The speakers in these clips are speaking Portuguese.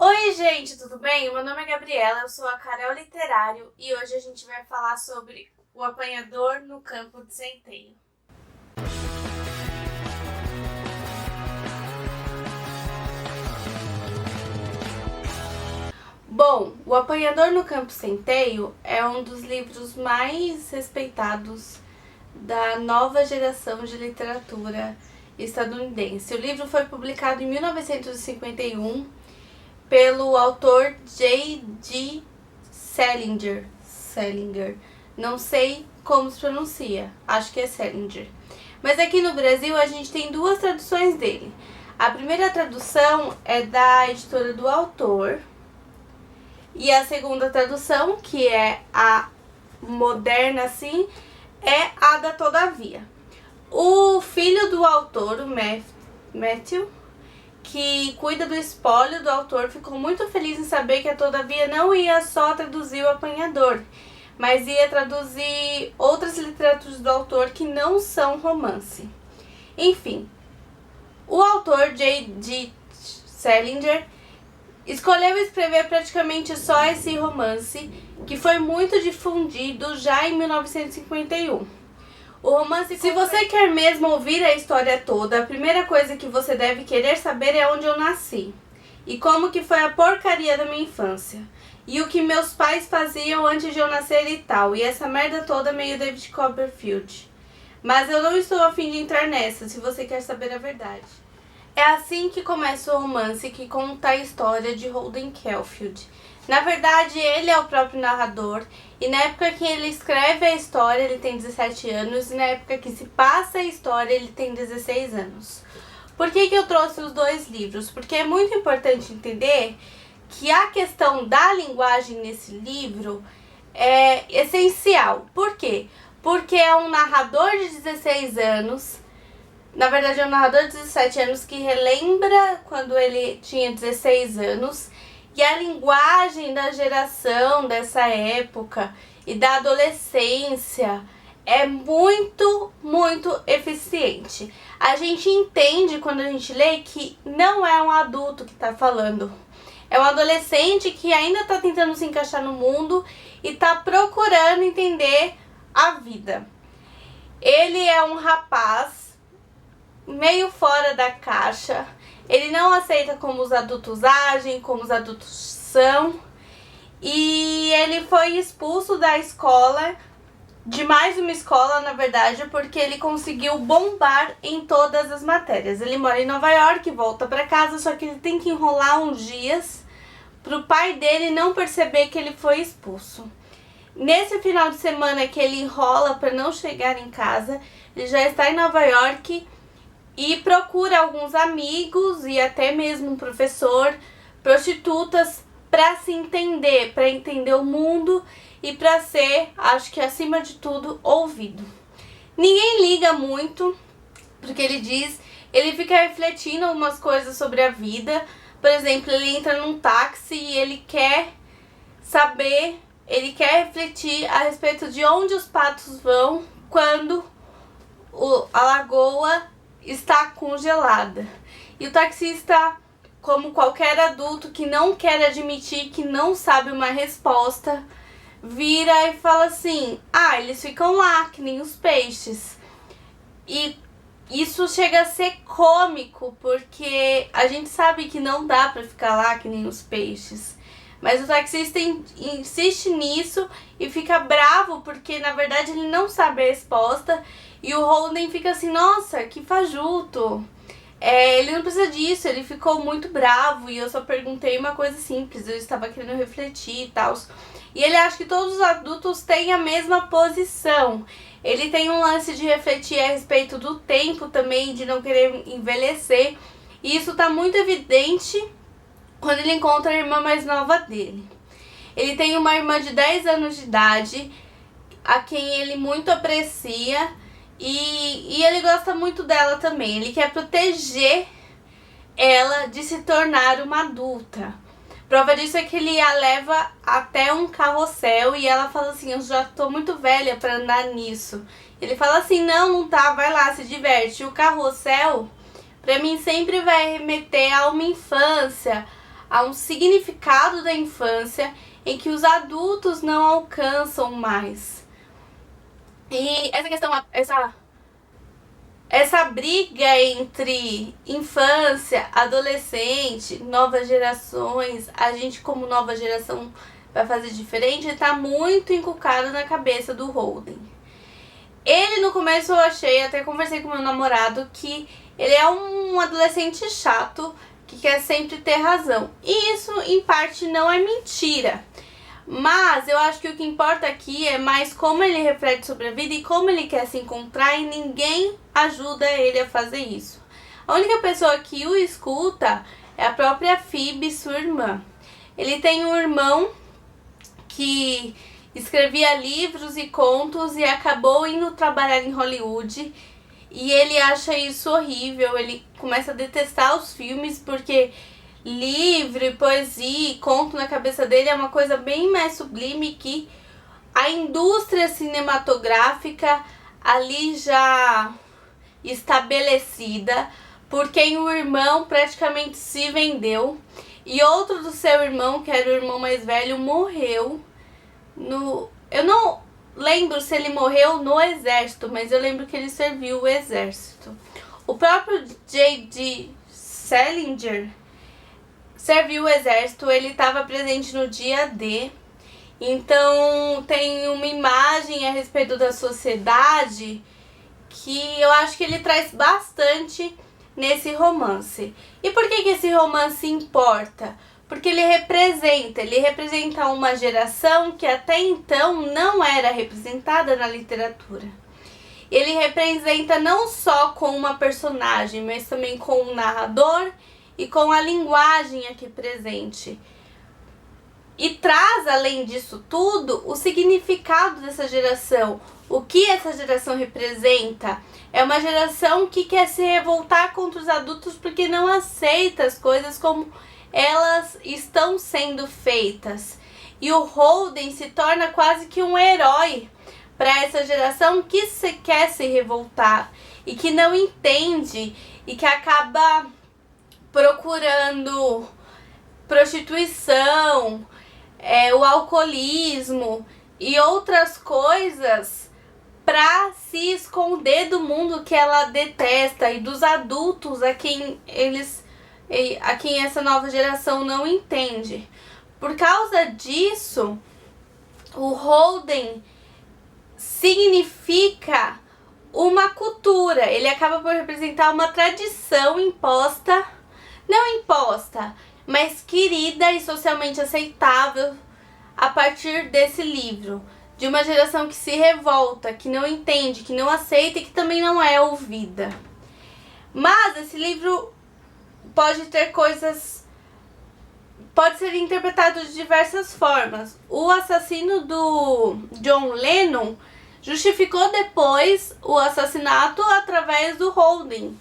Oi gente, tudo bem? Meu nome é Gabriela, eu sou a Carol Literário e hoje a gente vai falar sobre O Apanhador no Campo de Centeio. Bom, O Apanhador no Campo de Centeio é um dos livros mais respeitados da nova geração de literatura estadunidense. O livro foi publicado em 1951 pelo autor J.D. Salinger. Não sei como se pronuncia, acho que é Salinger. Mas aqui no Brasil a gente tem duas traduções dele. A primeira tradução é da editora do autor e a segunda tradução, que é a moderna assim, é a da Todavia. O filho do autor, o Matthew, que cuida do espólio do autor, ficou muito feliz em saber que a Todavia não ia só traduzir O Apanhador, mas ia traduzir outras literaturas do autor que não são romance. Enfim, o autor J.D. Salinger escolheu escrever praticamente só esse romance, que foi muito difundido já em 1951. O romance, se você quer mesmo ouvir a história toda, a primeira coisa que você deve querer saber é onde eu nasci. E como que foi a porcaria da minha infância. E o que meus pais faziam antes de eu nascer e tal. E essa merda toda meio David Copperfield. Mas eu não estou a fim de entrar nessa, se você quer saber a verdade. É assim que começa o romance, que conta a história de Holden Caulfield. Na verdade, ele é o próprio narrador, e na época que ele escreve a história, ele tem 17 anos, e na época que se passa a história, ele tem 16 anos. Por que eu trouxe os dois livros? Porque é muito importante entender que a questão da linguagem nesse livro é essencial. Por quê? Porque é um narrador de 16 anos, na verdade é um narrador de 17 anos que relembra quando ele tinha 16 anos, e a linguagem da geração dessa época e da adolescência é muito eficiente. A gente entende quando a gente lê que não é um adulto que está falando. É um adolescente que ainda está tentando se encaixar no mundo e está procurando entender a vida. Ele é um rapaz meio fora da caixa. Ele não aceita como os adultos agem, como os adultos são. E ele foi expulso da escola, de mais uma escola, na verdade, porque ele conseguiu bombar em todas as matérias. Ele mora em Nova York, volta para casa, só que ele tem que enrolar uns dias pro pai dele não perceber que ele foi expulso. Nesse final de semana que ele enrola para não chegar em casa, ele já está em Nova York e procura alguns amigos e até mesmo um professor, prostitutas, para se entender, para entender o mundo e para ser, acho que acima de tudo, ouvido. Ninguém liga muito porque ele diz, ele fica refletindo algumas coisas sobre a vida. Por exemplo, ele entra num táxi e ele quer saber, ele quer refletir a respeito de onde os patos vão quando a lagoa está congelada. E o taxista, como qualquer adulto que não quer admitir que não sabe uma resposta, vira e fala assim: ah, eles ficam lá, que nem os peixes. E isso chega a ser cômico, porque a gente sabe que não dá pra ficar lá que nem os peixes. Mas o taxista insiste nisso e fica bravo porque na verdade ele não sabe a resposta. E o Holden fica assim, nossa, que fajuto. Ele não precisa disso, ele ficou muito bravo e eu só perguntei uma coisa simples, eu estava querendo refletir e tal. E ele acha que todos os adultos têm a mesma posição. Ele tem um lance de refletir a respeito do tempo também, de não querer envelhecer. E isso tá muito evidente quando ele encontra a irmã mais nova dele. Ele tem uma irmã de 10 anos de idade, a quem ele muito aprecia. E ele gosta muito dela também. Ele quer proteger ela de se tornar uma adulta. Prova disso é que ele a leva até um carrossel e ela fala assim, eu já tô muito velha pra andar nisso. Ele fala assim, não tá, vai lá, se diverte. O carrossel, pra mim, sempre vai remeter a uma infância, a um significado da infância em que os adultos não alcançam mais. E essa questão, essa briga entre infância, adolescente, novas gerações, a gente como nova geração vai fazer diferente, está muito inculcado na cabeça do Holden. Ele no começo eu achei, até conversei com meu namorado, que ele é um adolescente chato, que quer sempre ter razão. E isso em parte não é mentira. Mas eu acho que o que importa aqui é mais como ele reflete sobre a vida e como ele quer se encontrar, e ninguém ajuda ele a fazer isso. A única pessoa que o escuta é a própria Phoebe, sua irmã. Ele tem um irmão que escrevia livros e contos e acabou indo trabalhar em Hollywood, e ele acha isso horrível. Ele começa a detestar os filmes porque livro, poesia e conto na cabeça dele é uma coisa bem mais sublime que a indústria cinematográfica ali já estabelecida, por quem o irmão praticamente se vendeu. E outro do seu irmão, que era o irmão mais velho, morreu no... Eu não lembro se ele morreu no exército, mas eu lembro que ele serviu o exército. O próprio J.D. Salinger serviu o exército, ele estava presente no dia D. Então tem uma imagem a respeito da sociedade que eu acho que ele traz bastante nesse romance. E por que esse romance importa? Porque ele representa uma geração que até então não era representada na literatura. Ele representa não só com uma personagem, mas também com o narrador e com a linguagem aqui presente. E traz, além disso tudo, o significado dessa geração. O que essa geração representa? É uma geração que quer se revoltar contra os adultos porque não aceita as coisas como elas estão sendo feitas. E o Holden se torna quase que um herói para essa geração que quer se revoltar e que não entende e que acaba procurando prostituição, o alcoolismo e outras coisas para se esconder do mundo que ela detesta e dos adultos a quem essa nova geração não entende. Por causa disso, o Holden significa uma cultura. Ele acaba por representar uma tradição imposta, não imposta, mas querida e socialmente aceitável a partir desse livro. De uma geração que se revolta, que não entende, que não aceita e que também não é ouvida. Mas esse livro pode ter pode ser interpretado de diversas formas. O assassino do John Lennon justificou depois o assassinato através do Holden.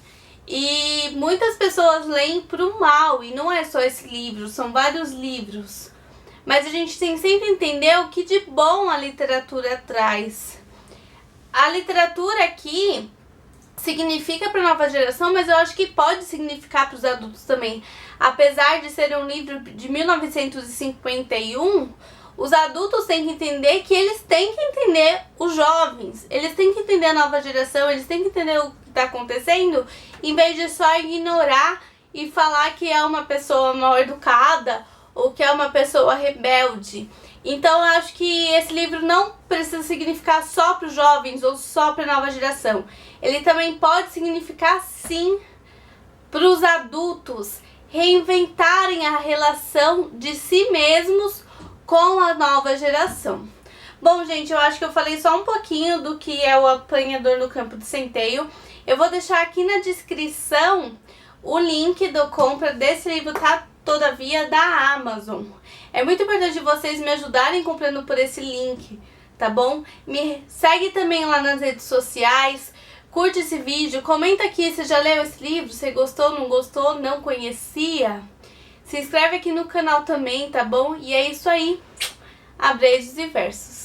E muitas pessoas leem pro mal, e não é só esse livro, são vários livros. Mas a gente tem sempre que entender o que de bom a literatura traz. A literatura aqui significa para a nova geração, mas eu acho que pode significar para os adultos também. Apesar de ser um livro de 1951, os adultos têm que entender que eles têm que entender os jovens. Eles têm que entender a nova geração, eles têm que entender o que está acontecendo, em vez de só ignorar e falar que é uma pessoa mal educada ou que é uma pessoa rebelde. Então eu acho que esse livro não precisa significar só para os jovens ou só para a nova geração. Ele também pode significar sim para os adultos reinventarem a relação de si mesmos com a nova geração. Bom, gente, eu acho que eu falei só um pouquinho do que é o Apanhador no Campo de Centeio. Eu vou deixar aqui na descrição o link da compra desse livro, tá? Todavia, da Amazon. É muito importante vocês me ajudarem comprando por esse link, tá bom? Me segue também lá nas redes sociais, curte esse vídeo, comenta aqui se já leu esse livro, se gostou, não gostou, não conhecia. Se inscreve aqui no canal também, tá bom? E é isso aí. Abreijos e versos.